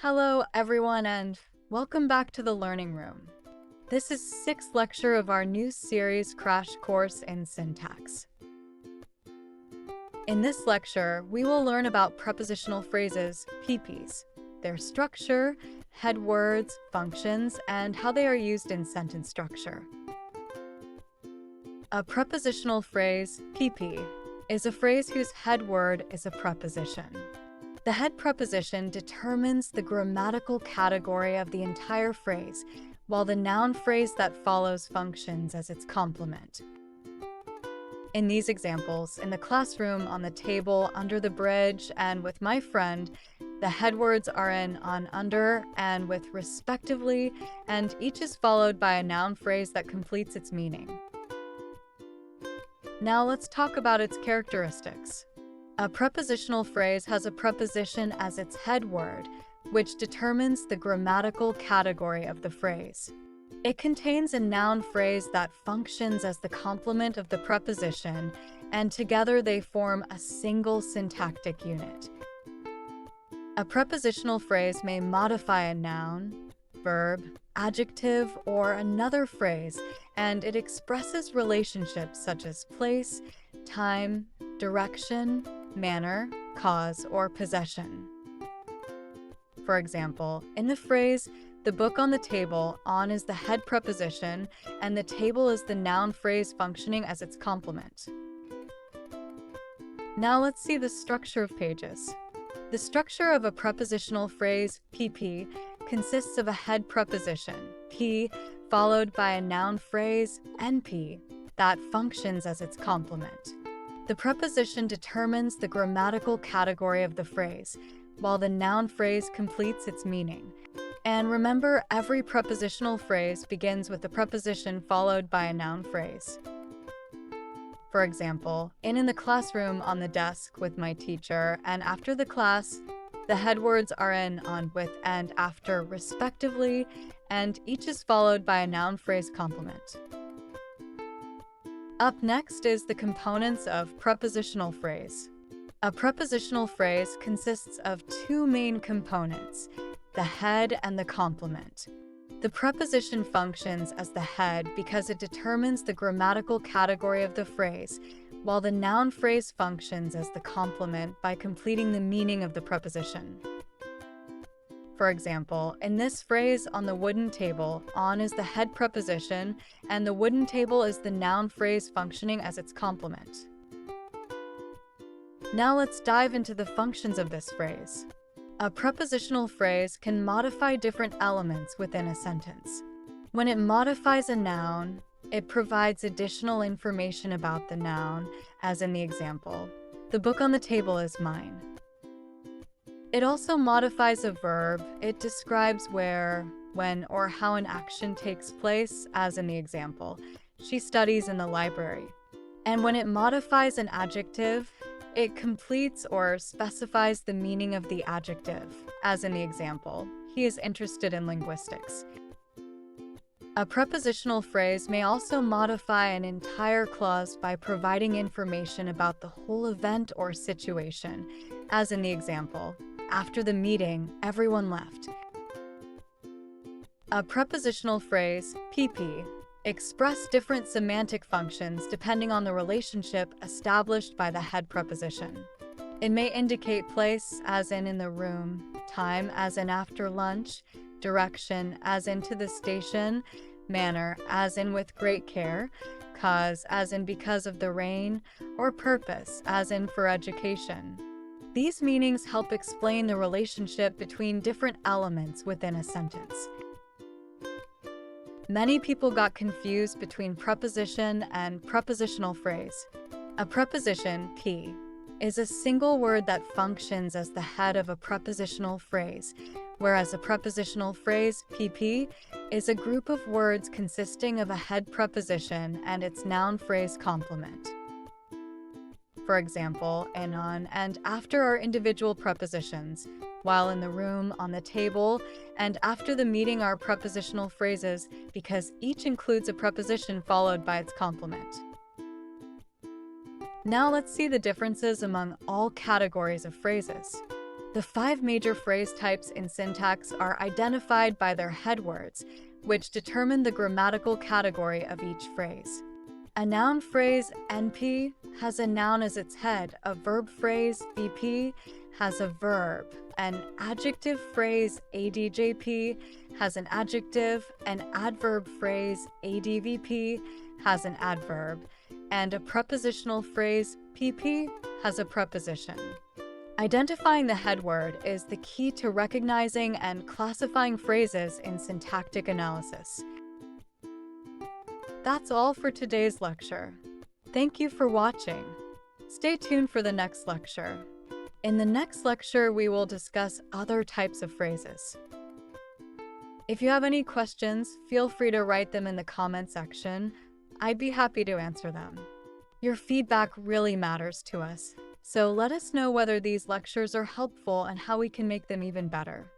Hello, everyone, and welcome back to the Learning Room. This is the sixth lecture of our new series, Crash Course in Syntax. In this lecture, we will learn about prepositional phrases, PPs, their structure, head words, functions, and how they are used in sentence structure. A prepositional phrase, PP, is a phrase whose head word is a preposition. The head preposition determines the grammatical category of the entire phrase, while the noun phrase that follows functions as its complement. In these examples, in the classroom, on the table, under the bridge, and with my friend, the head words are in on, under, and with respectively, and each is followed by a noun phrase that completes its meaning. Now let's talk about its characteristics. A prepositional phrase has a preposition as its head word, which determines the grammatical category of the phrase. It contains a noun phrase that functions as the complement of the preposition, and together they form a single syntactic unit. A prepositional phrase may modify a noun, verb, adjective, or another phrase, and it expresses relationships such as place, time, direction, manner, cause, or possession. For example, in the phrase, the book on the table, on is the head preposition, and the table is the noun phrase functioning as its complement. Now let's see the structure of pages. The structure of a prepositional phrase, PP, consists of a head preposition, P, followed by a noun phrase, NP, that functions as its complement. The preposition determines the grammatical category of the phrase, while the noun phrase completes its meaning. And remember, every prepositional phrase begins with a preposition followed by a noun phrase. For example, in the classroom, on the desk, with my teacher, and after the class, the head words are in, on, with, and after, respectively, and each is followed by a noun phrase complement. Up next is the components of prepositional phrase. A prepositional phrase consists of two main components, the head and the complement. The preposition functions as the head because it determines the grammatical category of the phrase, while the noun phrase functions as the complement by completing the meaning of the preposition. For example, in this phrase, on the wooden table, on is the head preposition, and the wooden table is the noun phrase functioning as its complement. Now let's dive into the functions of this phrase. A prepositional phrase can modify different elements within a sentence. When it modifies a noun, it provides additional information about the noun, as in the example, the book on the table is mine. It also modifies a verb. It describes where, when, or how an action takes place, as in the example, she studies in the library. And when it modifies an adjective, it completes or specifies the meaning of the adjective, as in the example, he is interested in linguistics. A prepositional phrase may also modify an entire clause by providing information about the whole event or situation, as in the example, after the meeting, everyone left. A prepositional phrase, PP, express different semantic functions depending on the relationship established by the head preposition. It may indicate place, as in the room, time, as in after lunch, direction, as in to the station, manner, as in with great care, cause, as in because of the rain, or purpose, as in for education. These meanings help explain the relationship between different elements within a sentence. Many people got confused between preposition and prepositional phrase. A preposition, P, is a single word that functions as the head of a prepositional phrase, whereas a prepositional phrase, PP, is a group of words consisting of a head preposition and its noun phrase complement. For example, in, on, and after are individual prepositions, while in the room, on the table, and after the meeting are prepositional phrases because each includes a preposition followed by its complement. Now let's see the differences among all categories of phrases. The 5 major phrase types in syntax are identified by their headwords, which determine the grammatical category of each phrase. A noun phrase, NP, has a noun as its head. A verb phrase, VP, has a verb. An adjective phrase, AdjP, has an adjective. An adverb phrase, AdvP, has an adverb. And a prepositional phrase, PP, has a preposition. Identifying the headword is the key to recognizing and classifying phrases in syntactic analysis. That's all for today's lecture. Thank you for watching. Stay tuned for the next lecture. In the next lecture, we will discuss other types of phrases. If you have any questions, feel free to write them in the comment section. I'd be happy to answer them. Your feedback really matters to us, so let us know whether these lectures are helpful and how we can make them even better.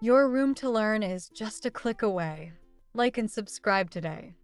Your room to learn is just a click away. Like and subscribe today.